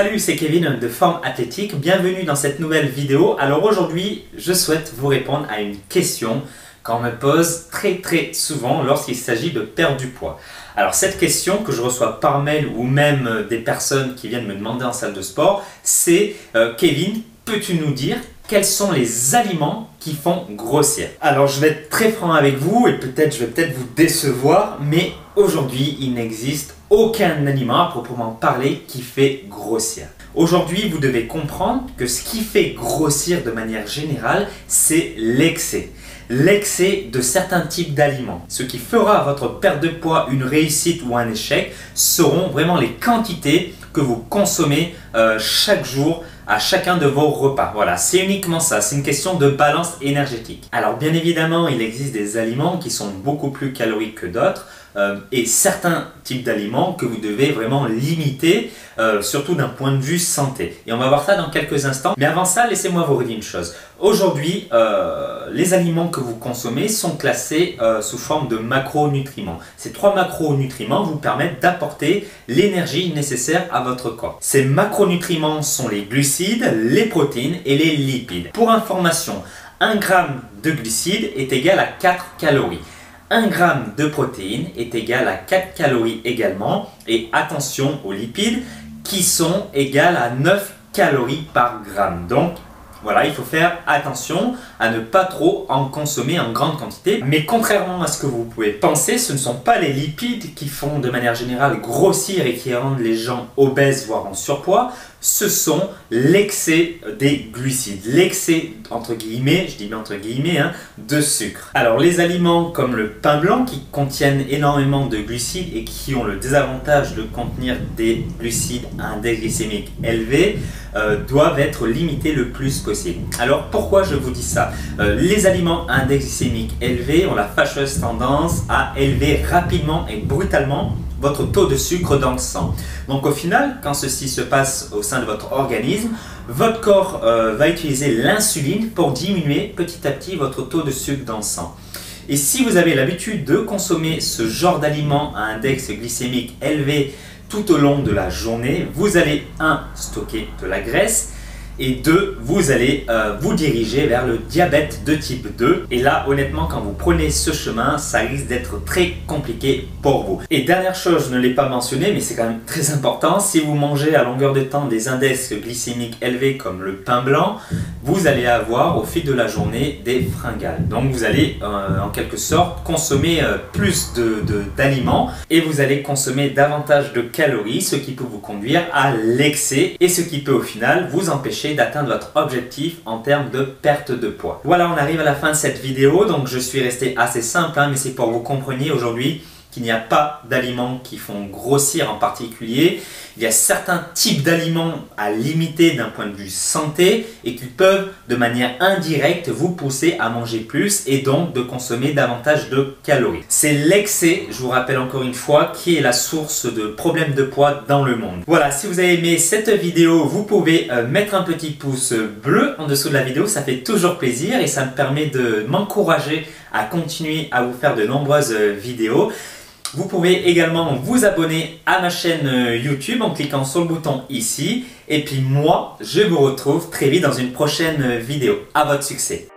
Salut, c'est Kevin de Forme Athlétique, bienvenue dans cette nouvelle vidéo. Alors aujourd'hui, je souhaite vous répondre à une question qu'on me pose très souvent lorsqu'il s'agit de perdre du poids. Alors cette question que je reçois par mail ou même des personnes qui viennent me demander en salle de sport, c'est Kevin, peux-tu nous dire quels sont les aliments qui font grossir? Alors je vais être très franc avec vous et je vais vous décevoir, mais aujourd'hui il n'existe aucun aliment à proprement parler qui fait grossir. Aujourd'hui vous devez comprendre que ce qui fait grossir de manière générale, c'est l'excès. L'excès de certains types d'aliments. Ce qui fera à votre perte de poids une réussite ou un échec seront vraiment les quantités que vous consommez chaque jour à chacun de vos repas. Voilà, c'est uniquement ça, c'est une question de balance énergétique. Alors bien évidemment, il existe des aliments qui sont beaucoup plus caloriques que d'autres et certains types d'aliments que vous devez vraiment limiter, surtout d'un point de vue santé. Et on va voir ça dans quelques instants. Mais avant ça, laissez-moi vous redire une chose. Aujourd'hui, les aliments que vous consommez sont classés sous forme de macronutriments. Ces 3 macronutriments vous permettent d'apporter l'énergie nécessaire à votre corps. Ces macronutriments sont les glucides, les protéines et les lipides. Pour information, 1 g de glucides est égal à 4 calories. 1 g de protéines est égal à 4 calories également. Et attention aux lipides qui sont égales à 9 calories par gramme. Donc, voilà, il faut faire attention à ne pas trop en consommer en grande quantité. Mais contrairement à ce que vous pouvez penser, ce ne sont pas les lipides qui font de manière générale grossir et qui rendent les gens obèses voire en surpoids. Ce sont l'excès des glucides, l'excès entre guillemets, je dis bien entre guillemets, de sucre. Alors les aliments comme le pain blanc qui contiennent énormément de glucides et qui ont le désavantage de contenir des glucides à index glycémique élevé doivent être limités le plus possible. Alors pourquoi je vous dis ça? Les aliments à index glycémique élevé ont la fâcheuse tendance à élever rapidement et brutalement votre taux de sucre dans le sang. Donc au final, quand ceci se passe au sein de votre organisme, votre corps va utiliser l'insuline pour diminuer petit à petit votre taux de sucre dans le sang. Et si vous avez l'habitude de consommer ce genre d'aliments à index glycémique élevé tout au long de la journée, vous allez 1. Stocker de la graisse et 2. Vous allez vous diriger vers le diabète de type 2. Et là, honnêtement, quand vous prenez ce chemin, ça risque d'être très compliqué pour vous. Et dernière chose, je ne l'ai pas mentionné, mais c'est quand même très important, si vous mangez à longueur de temps des index glycémiques élevés comme le pain blanc, vous allez avoir au fil de la journée des fringales. Donc vous allez en quelque sorte consommer plus d'aliments et vous allez consommer davantage de calories, ce qui peut vous conduire à l'excès et ce qui peut au final vous empêcher d'atteindre votre objectif en termes de perte de poids. Voilà, on arrive à la fin de cette vidéo, donc je suis resté assez simple, mais c'est pour que vous compreniez aujourd'hui qu'il n'y a pas d'aliments qui font grossir en particulier. Il y a certains types d'aliments à limiter d'un point de vue santé et qui peuvent de manière indirecte vous pousser à manger plus et donc de consommer davantage de calories. C'est l'excès, je vous rappelle encore une fois, qui est la source de problèmes de poids dans le monde. Voilà, si vous avez aimé cette vidéo, vous pouvez mettre un petit pouce bleu en dessous de la vidéo, ça fait toujours plaisir et ça me permet de m'encourager à continuer à vous faire de nombreuses vidéos. Vous pouvez également vous abonner à ma chaîne YouTube en cliquant sur le bouton ici. Et puis moi, je vous retrouve très vite dans une prochaine vidéo. À votre succès!